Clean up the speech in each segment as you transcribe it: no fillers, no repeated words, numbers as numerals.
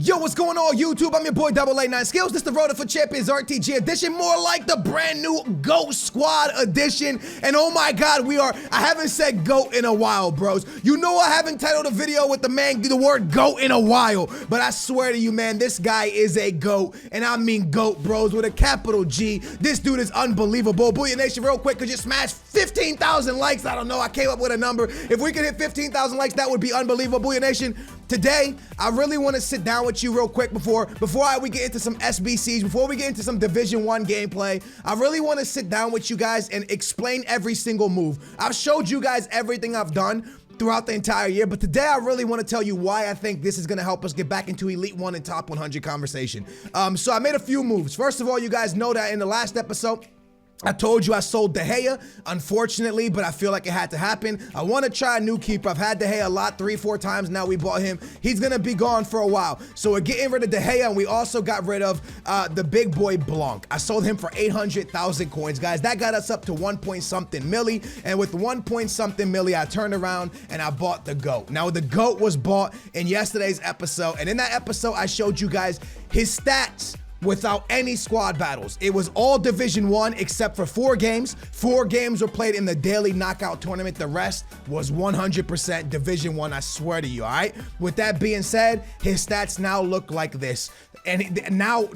Yo, what's going on, YouTube? I'm your boy, Double A9 Skills. This is the Road for Champions RTG edition, more like the brand new GOAT Squad edition. And oh my God, I haven't said GOAT in a while, bros. You know I haven't titled a video with the word GOAT in a while, but I swear to you, man, this guy is a GOAT, and I mean GOAT, bros, with a capital G. This dude is unbelievable. Booyah Nation, real quick, could you smash 15,000 likes? I don't know, I came up with a number. If we could hit 15,000 likes, that would be unbelievable. Booyah Nation, today, I really want to sit down with you real quick before we get into some SBCs, before we get into some Division 1 gameplay. I really want to sit down with you guys and explain every single move. I've showed you guys everything I've done throughout the entire year, but today I really want to tell you why I think this is going to help us get back into Elite 1 and Top 100 conversation. So I made a few moves. First of all, you guys know that in the last episode, I told you I sold De Gea, unfortunately, but I feel like it had to happen. I want to try a new keeper. I've had De Gea a lot, 3-4 times now we bought him. He's going to be gone for a while. So we're getting rid of De Gea, and we also got rid of the big boy Blanc. I sold him for 800,000 coins, guys. That got us up to 1 point something milli, and with 1 point something milli, I turned around and I bought the GOAT. Now, the GOAT was bought in yesterday's episode, and in that episode, I showed you guys his stats without any squad battles. It was all Division 1 except for 4 games. 4 games were played in the daily knockout tournament. The rest was 100% Division 1, I swear to you, all right? With that being said, his stats now look like this. And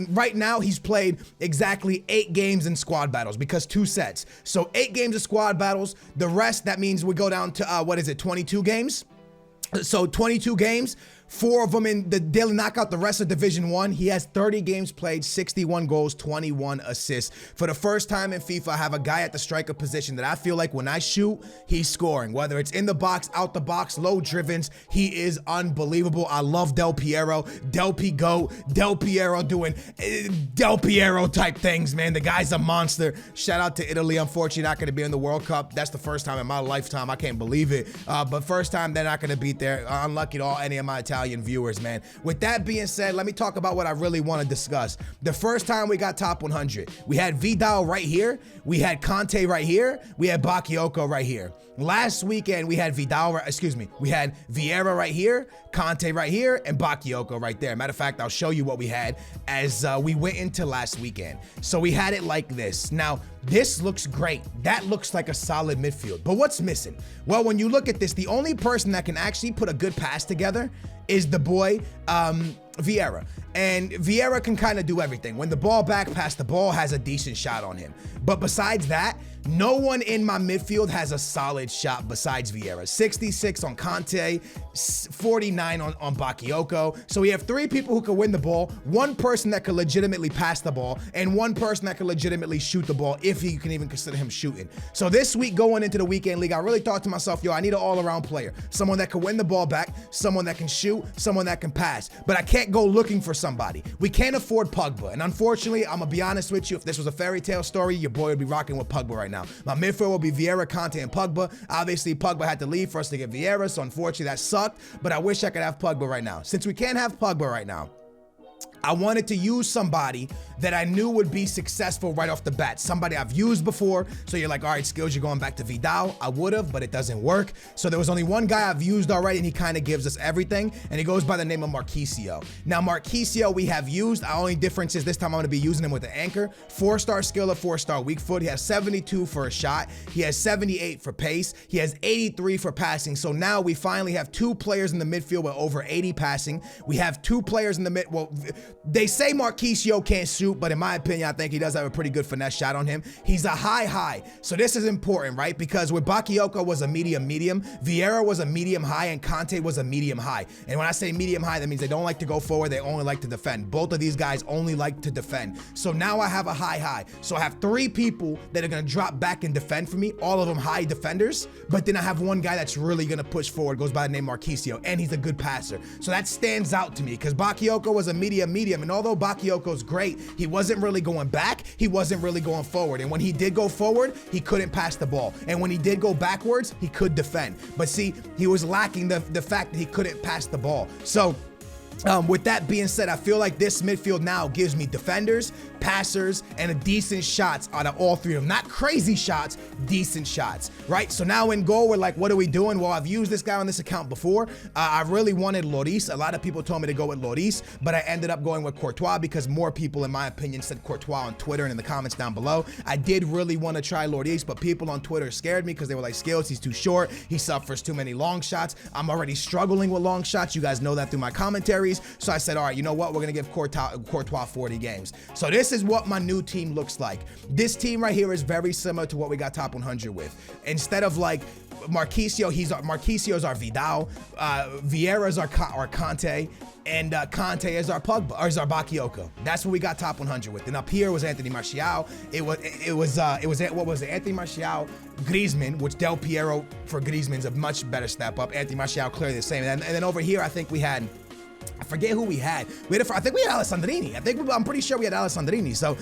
right now, he's played exactly 8 games in squad battles because 2 sets. So 8 games of squad battles. The rest, that means we go down to, 22 games? So 22 games, 4 of them in the daily knockout, the rest of Division 1. He has 30 games played, 61 goals, 21 assists. For the first time in FIFA, I have a guy at the striker position that I feel like when I shoot, he's scoring. Whether it's in the box, out the box, low drivens, he is unbelievable. I love Del Piero, Del Pigo, Del Piero doing Del Piero type things, man. The guy's a monster. Shout out to Italy. Unfortunately, not going to be in the World Cup. That's the first time in my lifetime. I can't believe it. But first time they're not going to be there. Unlucky to any of my Italian viewers, man. With that being said, let me talk about what I really want to discuss. The first time we got top 100, we had Vidal right here, we had Conte right here, we had Bakayoko right here. Last weekend, we had we had Vieira right here, Conte right here, and Bakayoko right there. Matter of fact, I'll show you what we had as we went into last weekend. So we had it like this. Now, this looks great. That looks like a solid midfield. But what's missing? Well, when you look at this, the only person that can actually put a good pass together is the boy, Vieira. And Vieira can kind of do everything. When the ball back pass, the ball has a decent shot on him. But besides that, no one in my midfield has a solid shot besides Vieira. 66 on Conte, 49 on Bakayoko. So we have 3 people who can win the ball, 1 person that can legitimately pass the ball, and 1 person that can legitimately shoot the ball, if you can even consider him shooting. So this week, going into the weekend league, I really thought to myself, yo, I need an all-around player. Someone that can win the ball back, someone that can shoot, someone that can pass. But I can't go looking for somebody. We can't afford Pogba. And unfortunately, I'm gonna be honest with you, if this was a fairy tale story, your boy would be rocking with Pogba right now. My midfield will be Vieira, Conte, and Pogba. Obviously, Pogba had to leave for us to get Vieira, so unfortunately that sucked, but I wish I could have Pogba right now. Since we can't have Pogba right now, I wanted to use somebody that I knew would be successful right off the bat. Somebody I've used before. So you're like, all right, Skills, you're going back to Vidal. I would have, but it doesn't work. So there was only one guy I've used already, and he kind of gives us everything. And he goes by the name of Marquisio. Now, Marquisio we have used. Our only difference is this time I'm going to be using him with the anchor. 4-star skill of 4-star weak foot. He has 72 for a shot. He has 78 for pace. He has 83 for passing. So now we finally have 2 players in the midfield with over 80 passing. We have 2 players in the mid. Well, they say Marquisio can't shoot, but in my opinion, I think he does have a pretty good finesse shot on him. He's a high. So this is important, right? Because with Bakayoko was a medium, Vieira was a medium high, and Conte was a medium high. And when I say medium high, that means they don't like to go forward. They only like to defend. Both of these guys only like to defend. So now I have a high. So I have 3 people that are going to drop back and defend for me. All of them high defenders. But then I have one guy that's really going to push forward. Goes by the name Marquisio. And he's a good passer. So that stands out to me because Bakayoko was a medium. And although Bakayoko's great, he wasn't really going back, he wasn't really going forward. And when he did go forward, he couldn't pass the ball. And when he did go backwards, he could defend. But see, he was lacking the fact that he couldn't pass the ball. So With that being said, I feel like this midfield now gives me defenders, passers, and a decent shots out of all three of them. Not crazy shots, decent shots, right? So now in goal, we're like, what are we doing? Well, I've used this guy on this account before. I really wanted Lloris. A lot of people told me to go with Lloris, but I ended up going with Courtois because more people, in my opinion, said Courtois on Twitter and in the comments down below. I did really want to try Lloris, but people on Twitter scared me because they were like, Skills, he's too short. He suffers too many long shots. I'm already struggling with long shots. You guys know that through my commentaries. So I said, all right, you know what? We're going to give Courtois 40 games. So this is what my new team looks like. This team right here is very similar to what we got top 100 with. Instead of like Marquisio's our Vidal, Vieira's our Conte, and Conte is our Pogba, or is our Bakayoko. That's what we got top 100 with. And up here was Anthony Martial. It was what was it? Anthony Martial, Griezmann, which Del Piero for Griezmann's a much better step up. Anthony Martial clearly the same. And then over here, I think we had, I forget who we had. I think we had Alessandrini. I'm pretty sure we had Alessandrini. So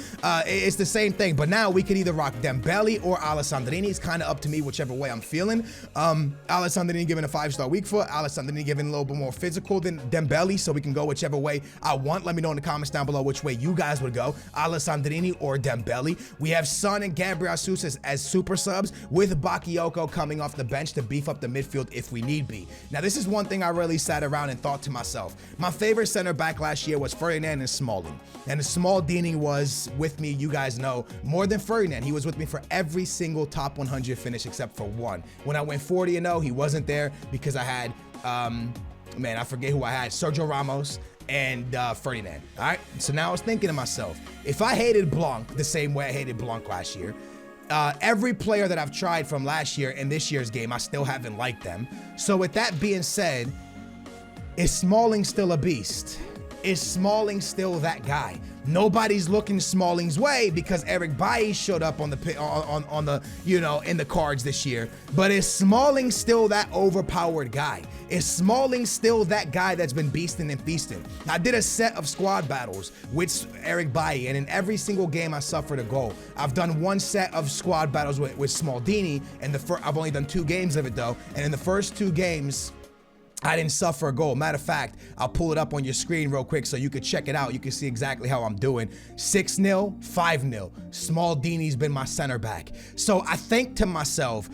it's the same thing. But now we can either rock Dembele or Alessandrini. It's kind of up to me, whichever way I'm feeling. Alessandrini given a 5-star weak foot. Alessandrini given a little bit more physical than Dembele. So we can go whichever way I want. Let me know in the comments down below which way you guys would go. Alessandrini or Dembele. We have Son and Gabriel Jesus as super subs with Bakayoko coming off the bench to beef up the midfield if we need be. Now, this is one thing I really sat around and thought to myself. My favorite center back last year was Ferdinand and Smalling. And Smaldini was with me, you guys know, more than Ferdinand. He was with me for every single top 100 finish except for one. When I went 40-0, he wasn't there because I had, man, I forget who I had, Sergio Ramos and Ferdinand. All right, so now I was thinking to myself, if I hated Blanc the same way I hated Blanc last year, every player that I've tried from last year in this year's game, I still haven't liked them. So with that being said, is Smalling still a beast? Is Smalling still that guy? Nobody's looking Smalling's way because Eric Bailly showed up on the in the cards this year. But is Smalling still that overpowered guy? Is Smalling still that guy that's been beasting and feasting? I did a set of squad battles with Eric Bailly, and in every single game I suffered a goal. I've done one set of squad battles with Smaldini, and I've only done 2 games of it though, and in the first 2 games, I didn't suffer a goal. Matter of fact, I'll pull it up on your screen real quick so you can check it out. You can see exactly how I'm doing. 6-0, 5-0. Smaldini's been my center back. So I think to myself,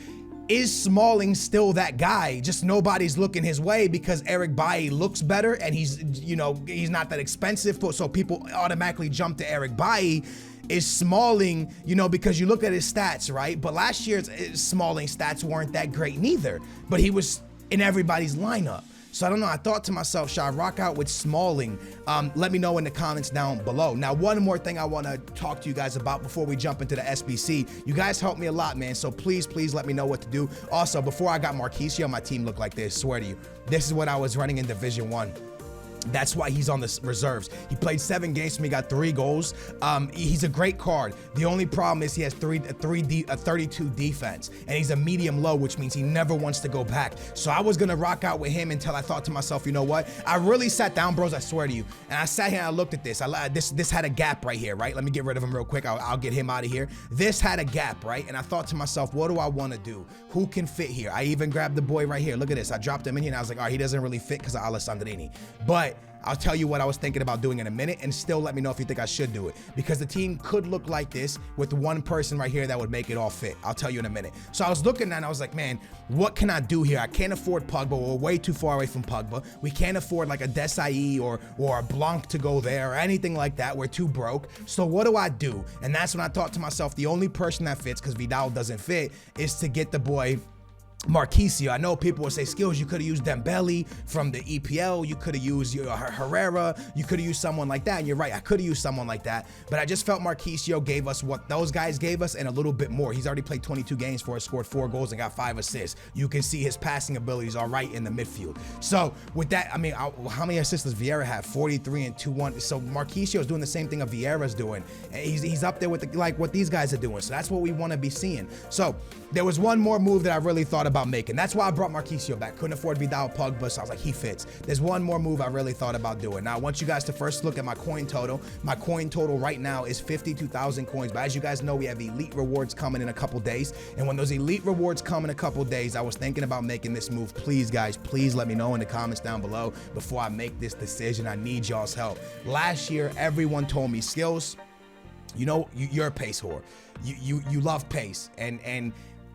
is Smalling still that guy? Just nobody's looking his way because Eric Bailly looks better and he's not that expensive, so people automatically jump to Eric Bailly. Is Smalling, because you look at his stats, right? But last year's Smalling stats weren't that great neither, but he was in everybody's lineup. So I don't know, I thought to myself, should I rock out with Smalling? Let me know in the comments down below. Now, one more thing I want to talk to you guys about before we jump into the SBC. You guys helped me a lot, man, so please let me know what to do. Also, before I got Marquisio, my team looked like this, swear to you. This is what I was running in Division 1. That's why he's on the reserves. He played 7 games for me, got 3 goals. He's a great card. The only problem is he has 32 defense, and he's a medium low, which means he never wants to go back. So I was gonna rock out with him until I thought to myself, you know what? I really sat down, bros, I swear to you. And I sat here and I looked at this. This had a gap right here, right? Let me get rid of him real quick. I'll get him out of here. This had a gap, right? And I thought to myself, what do I want to do? Who can fit here? I even grabbed the boy right here. Look at this. I dropped him in here and I was like, all right, he doesn't really fit because of Alessandrini. But I'll tell you what I was thinking about doing in a minute, and still let me know if you think I should do it, because the team could look like this with one person right here that would make it all fit. I'll tell you in a minute. So I was looking at it and I was like, man, what can I do here? I can't afford Pogba. We're way too far away from Pogba. We can't afford like a Desai or a Blanc to go there or anything like that. We're too broke. So what do I do? And that's when I thought to myself, the only person that fits, because Vidal doesn't fit, is to get the boy Marquisio. I know people will say, Skills, you could have used Dembele from the EPL, you could have used Herrera, you could have used someone like that, and you're right, I could have used someone like that, but I just felt Marquisio gave us what those guys gave us and a little bit more. He's already played 22 games for us, scored 4 goals and got 5 assists. You can see his passing abilities are right in the midfield. So with that, I mean, how many assists does Vieira have? 43 and 2-1. So Marquisio is doing the same thing that Vieira's doing, and he's up there with like what these guys are doing. So that's what we want to be seeing. So there was one more move that I really thought about about making. That's why I brought Marquisio back. Couldn't afford Vidal Pogba, so I was like, he fits. There's one more move I really thought about doing. Now, I want you guys to first look at my coin total. My coin total right now is 52,000 coins, but as you guys know, we have elite rewards coming in a couple days, and when those elite rewards come in a couple days, I was thinking about making this move. Please, guys, please let me know in the comments down below before I make this decision. I need y'all's help. Last year, everyone told me, Skills, you know, you're a pace whore. You love pace,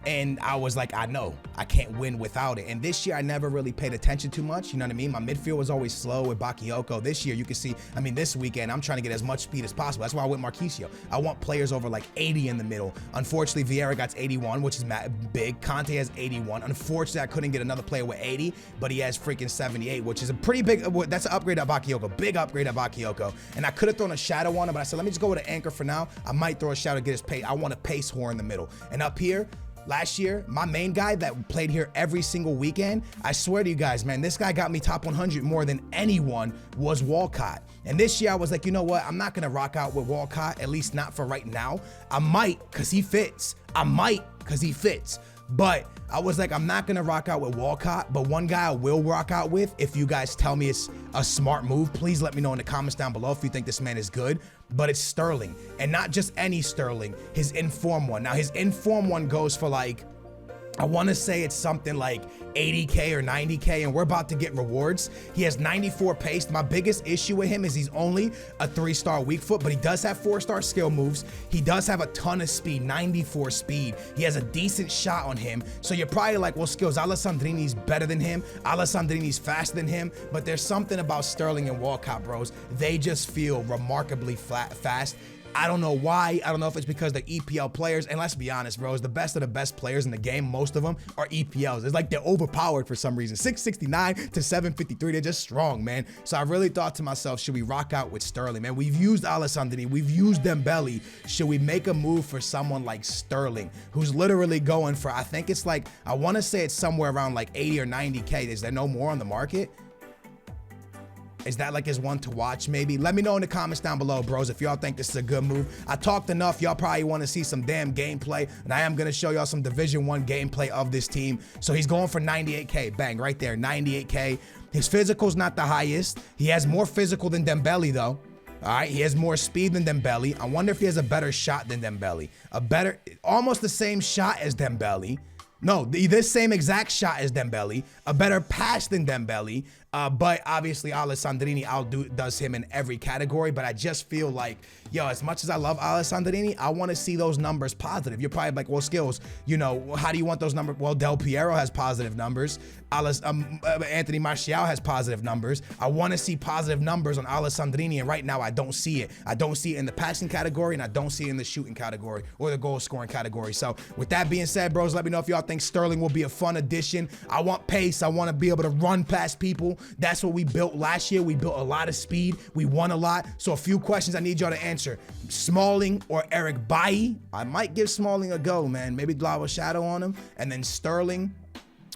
and I was like, I know, I can't win without it. And this year, I never really paid attention too much. You know what I mean? My midfield was always slow with Bakayoko. This year, you can see, I mean, this weekend, I'm trying to get as much speed as possible. That's why I went Marquisio. I want players over like 80 in the middle. Unfortunately, Vieira got 81, which is big. Conte has 81. Unfortunately, I couldn't get another player with 80, but he has freaking 78, which is a pretty big, that's an upgrade at Bakayoko. Big upgrade at Bakayoko. And I could have thrown a shadow on him, but I said, let me just go with an anchor for now. I might throw a shadow to get his pace. I want a pace whore in the middle. And up here, last year, my main guy that played here every single weekend, I swear to you guys, man, this guy got me top 100 more than anyone, was Walcott. And this year, I was like, you know what? I'm not going to rock out with Walcott, at least not for right now. I might, because he fits. But I was like, I'm not going to rock out with Walcott, but one guy I will rock out with, if you guys tell me it's a smart move, please let me know in the comments down below if you think this man is good. But it's Sterling, and not just any Sterling, his inform one. Now, his inform one goes for like, I want to say it's something like 80K or 90K, and we're about to get rewards. He has 94 pace. My biggest issue with him is he's only a 3-star weak foot, but he does have 4-star skill moves. He does have a ton of speed, 94 speed. He has a decent shot on him. So you're probably like, well, Skills, Alessandrini's better than him. Alessandrini's faster than him. But there's something about Sterling and Walcott, bros. They just feel remarkably fast. I don't know why. I don't know if it's because they're EPL players. And let's be honest, bros, the best of the best players in the game, most of them are EPLs. It's like they're overpowered for some reason. 669 to 753, they're just strong, man. So I really thought to myself, should we rock out with Sterling, man? We've used Alessandrini, we've used Dembele. Should we make a move for someone like Sterling, who's literally going for, I think it's like, I want to say it's somewhere around like 80 or 90K. Is there no more on the market? Is that like his one to watch maybe? Let me know in the comments down below, bros, if y'all think this is a good move. I talked enough. Y'all probably want to see some damn gameplay, and I am going to show y'all some Division 1 gameplay of this team. So he's going for 98K. Bang, right there, 98K. His physical's not the highest. He has more physical than Dembele, though. All right, he has more speed than Dembele. I wonder if he has a better shot than Dembele. Almost the same shot as Dembele. No, this same exact shot as Dembele, a better pass than Dembele, but obviously Alessandrini outdoes him in every category. But I just feel like, yo, as much as I love Alessandrini, I want to see those numbers positive. You're probably like, well, Skills, you know, how do you want those numbers? Well, Del Piero has positive numbers. Anthony Martial has positive numbers. I want to see positive numbers on Alessandrini, and right now I don't see it. I don't see it in the passing category, and I don't see it in the shooting category or the goal scoring category. So with that being said, bros, let me know if y'all think Sterling will be a fun addition. I want pace. I want to be able to run past people. That's what we built last year. We built a lot of speed. We won a lot. So a few questions I need y'all to answer. Smalling or Eric Bailly? I might give Smalling a go, man. Maybe draw a shadow on him. And then Sterling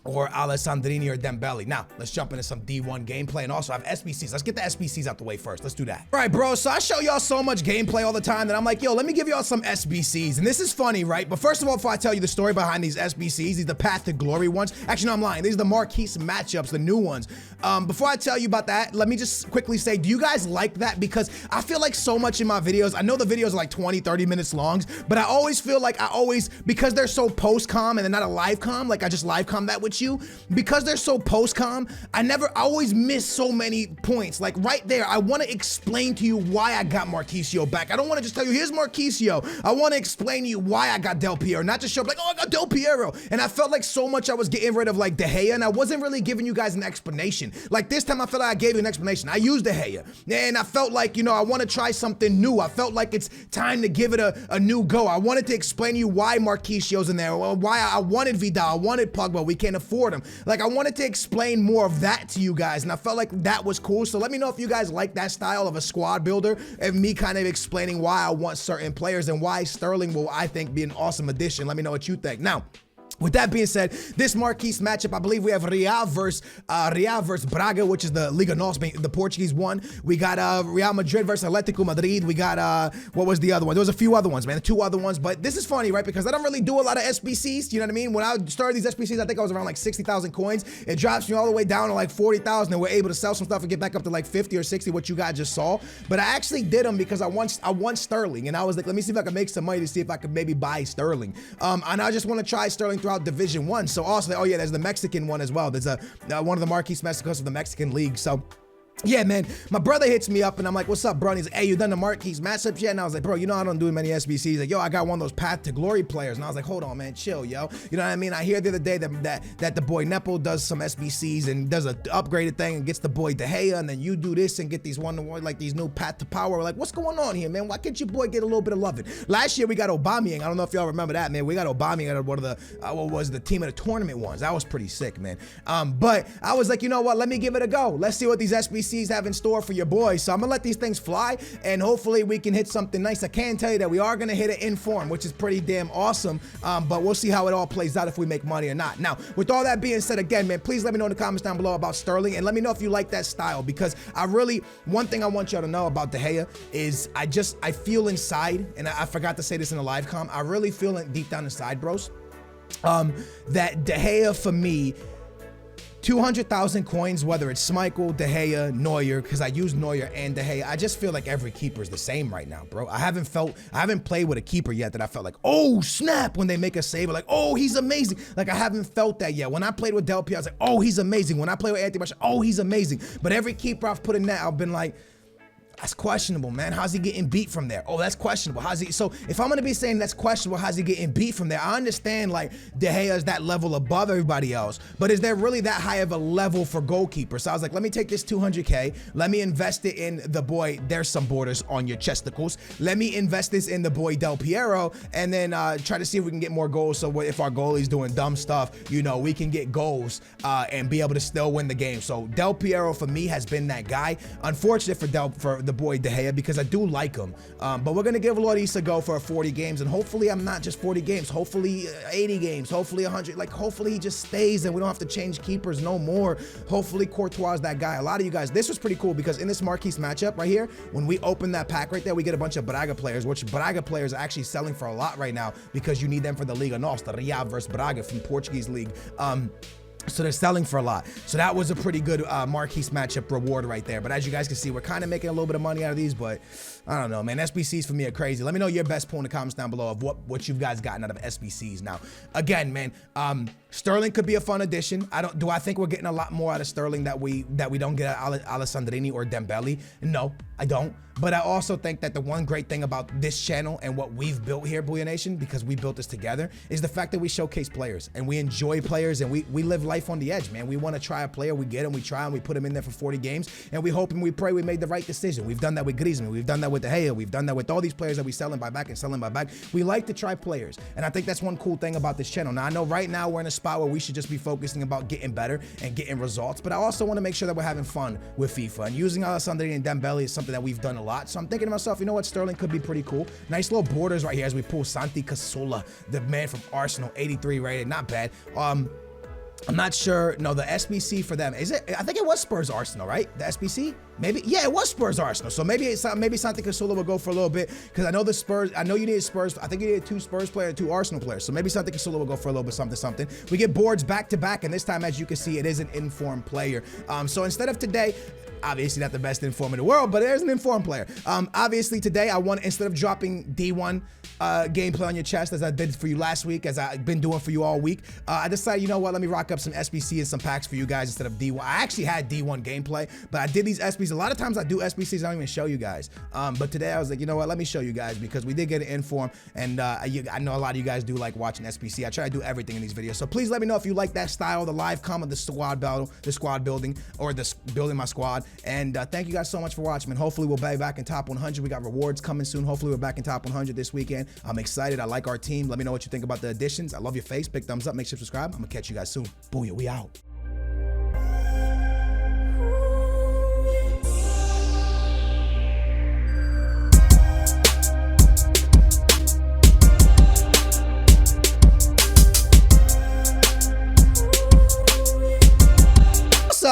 or Alessandrini or Dembele. Now, let's jump into some D1 gameplay, and also have SBCs. Let's get the SBCs out the way first. Let's do that. All right, bro, so I show y'all so much gameplay all the time that I'm like, yo, let me give y'all some SBCs. And this is funny, right? But first of all, before I tell you the story behind these SBCs, these are the Path to Glory ones. Actually, no, I'm lying. These are the Marquise matchups, the new ones. Before I tell you about that, let me just quickly say, do you guys like that? Because I feel like so much in my videos, I know the videos are like 20, 30 minutes long, but I always feel like because they're so post-com and they're not a live-com, like I just live-com that with you, because they're so post-com, I always miss so many points. Like right there, I want to explain to you why I got Marquisio back. I don't want to just tell you, here's Marquisio. I want to explain to you why I got Del Piero, not just show up like, oh, I got Del Piero. And I felt like so much I was getting rid of like De Gea, and I wasn't really giving you guys an explanation. Like this time I felt like I gave you an explanation. I used De Gea, and I felt like, you know, I want to try something new. I felt like it's time to give it a new go. I wanted to explain to you why Marquisio's in there, why I wanted Vidal, I wanted Pogba. We can't afford him. Like I wanted to explain more of that to you guys, and I felt like that was cool. So let me know if you guys like that style of a squad builder and me kind of explaining why I want certain players and why Sterling will, I think, be an awesome addition. Let me know what you think. Now, With that being said, this Marquise matchup, I believe we have Real versus Braga, which is the Liga NOS, the Portuguese one. We got Real Madrid versus Atletico Madrid. We got, what was the other one? There was a few other ones, man, 2 other ones. But this is funny, right? Because I don't really do a lot of SBCs, you know what I mean? When I started these SBCs, I think I was around like 60,000 coins. It drops me all the way down to like 40,000, and we're able to sell some stuff and get back up to like 50 or 60, what you guys just saw. But I actually did them because I want Sterling, and I was like, let me see if I can make some money to see if I could maybe buy Sterling. And I just want to try Sterling throughout Division 1. So also, oh yeah, there's the Mexican one as well. There's one of the Marquise Mexicos of the Mexican League. So yeah, man, my brother hits me up and I'm like, what's up, bro? And he's like, hey, you done the Marquise matchups yet? And I was like, bro, you know I don't do many SBCs. He's like, yo, I got one of those Path to Glory players. And I was like, hold on, man, chill, yo. You know what I mean? I hear the other day that the boy Nepo does some SBCs and does an upgraded thing and gets the boy De Gea, and then you do this and get these like these new Path to Power. We're like, what's going on here, man? Why can't your boy get a little bit of loving? Last year we got Aubameyang. I don't know if y'all remember that, man. We got Aubameyang at one of the what was the team of the tournament ones. That was pretty sick, man. But I was like, you know what? Let me give it a go. Let's see what these SBCs have in store for your boys. So I'm gonna let these things fly, and hopefully we can hit something nice. I can tell you that we are gonna hit it in form, which is pretty damn awesome. But we'll see how it all plays out, if we make money or not. Now, with all that being said, again, man, please let me know in the comments down below about Sterling, and let me know if you like that style, because one thing I want y'all to know about De Gea is I feel inside, and I forgot to say this in the live com, I really feel it deep down inside, bros, that De Gea for me, 200,000 coins, whether it's Schmeichel, De Gea, Neuer, because I use Neuer and De Gea, I just feel like every keeper is the same right now, bro. I haven't played with a keeper yet that I felt like, oh, snap, when they make a save, like, oh, he's amazing. Like, I haven't felt that yet. When I played with Del Piero, I was like, oh, he's amazing. When I play with Anthony Martial, oh, he's amazing. But every keeper I've put in net, I've been like, that's questionable, man. How's he getting beat from there? Oh, that's questionable. So if I'm gonna be saying that's questionable, how's he getting beat from there? I understand like De Gea is that level above everybody else, but is there really that high of a level for goalkeeper? So I was like, let me take this 200K, let me invest it in the boy, there's some borders on your chesticles. Let me invest this in the boy Del Piero, and then try to see if we can get more goals. So if our goalie's doing dumb stuff, you know, we can get goals and be able to still win the game. So Del Piero for me has been that guy. Unfortunate for the boy De Gea, because I do like him, but we're gonna give Loris a go for 40 games, and hopefully I'm not just 40 games, hopefully 80 games, hopefully 100, like hopefully he just stays and we don't have to change keepers no more. Hopefully Courtois is that guy. A lot of you guys, this was pretty cool, because in this Marquise matchup right here, when we open that pack right there, we get a bunch of Braga players, which Braga players are actually selling for a lot right now, because you need them for the Liga NOS, the Real versus Braga from Portuguese league. So they're selling for a lot. So that was a pretty good Marquise matchup reward right there. But as you guys can see, we're kind of making a little bit of money out of these, but I don't know, man. SBCs for me are crazy. Let me know your best pull in the comments down below of what you guys gotten out of SBCs. Now, again, man, Sterling could be a fun addition. Do I think we're getting a lot more out of Sterling that we don't get out of Alessandrini or Dembele? No, I don't. But I also think that the one great thing about this channel and what we've built here, Booyah Nation, because we built this together, is the fact that we showcase players and we enjoy players, and we live life on the edge, man. We want to try a player, we get him, we try him, we put him in there for 40 games, and we hope and we pray we made the right decision. We've done that with Griezmann, we've done that with De Gea, we've done that with all these players that we sell and buy back and sell and buy back. We like to try players, and I think that's one cool thing about this channel. Now, I know right now we're in a spot where we should just be focusing about getting better and getting results, but I also want to make sure that we're having fun with FIFA, and using Alessandrini and Dembele is something that we've done a lot. So I'm thinking to myself, you know what, Sterling could be pretty cool. Nice little borders right here as we pull Santi Cazorla, the man from Arsenal, 83 rated, not bad. I'm not sure. No, the SBC for them, is it? I think it was Spurs Arsenal, right? The SBC? Maybe. Yeah, it was Spurs Arsenal. So maybe Santi Cazorla will go for a little bit, because I know the Spurs, I know you needed Spurs. I think you needed 2 Spurs players and 2 Arsenal players. So maybe Santi Cazorla will go for a little bit something. We get boards back to back, and this time, as you can see, it is an informed player. So instead of today, obviously not the best inform in the world, but there's an informed player. Obviously today I want, instead of dropping D1 gameplay on your chest as I did for you last week, as I've been doing for you all week, I decided, you know what, let me rock up some SBC and some packs for you guys instead of D1. I actually had D1 gameplay, but I did these SBCs. A lot of times I do SBCs, I don't even show you guys. But today I was like, you know what, let me show you guys, because we did get an inform, and I know a lot of you guys do like watching SBC. I try to do everything in these videos. So please let me know if you like that style, the live comment, the squad battle, the squad building, or the building my squad. And thank you guys so much for watching, man. Hopefully we'll be back in top 100. We got rewards coming soon. Hopefully we're back in top 100 this weekend. I'm excited. I like our team. Let me know what you think about the additions. I love your face. Big thumbs up. Make sure to subscribe. I'm gonna catch you guys soon. Booyah, we out.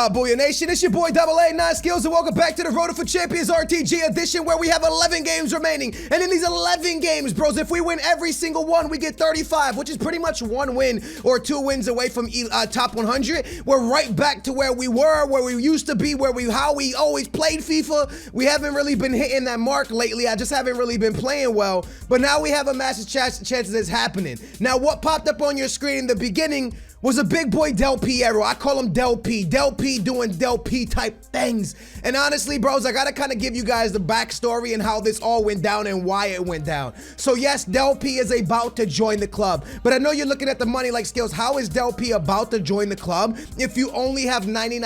up, Booyah Nation? It's your boy Double A 9 Skills, and welcome back to the Road for Champions RTG edition, where we have 11 games remaining. And in these 11 games, bros, if we win every single one, we get 35, which is pretty much 1 win or 2 wins away from top 100. We're right back to where we were, where we used to be, how we always played FIFA. We haven't really been hitting that mark lately. I just haven't really been playing well. But now we have a massive chance of this happening. Now, what popped up on your screen in the beginning was a big boy Del Piero. I call him Del P. Del P doing Del P type things. And honestly, bros, I gotta kind of give you guys the backstory and how this all went down and why it went down. So yes, Del P is about to join the club. But I know you're looking at the money like Skills. How is Del P about to join the club if you only have 99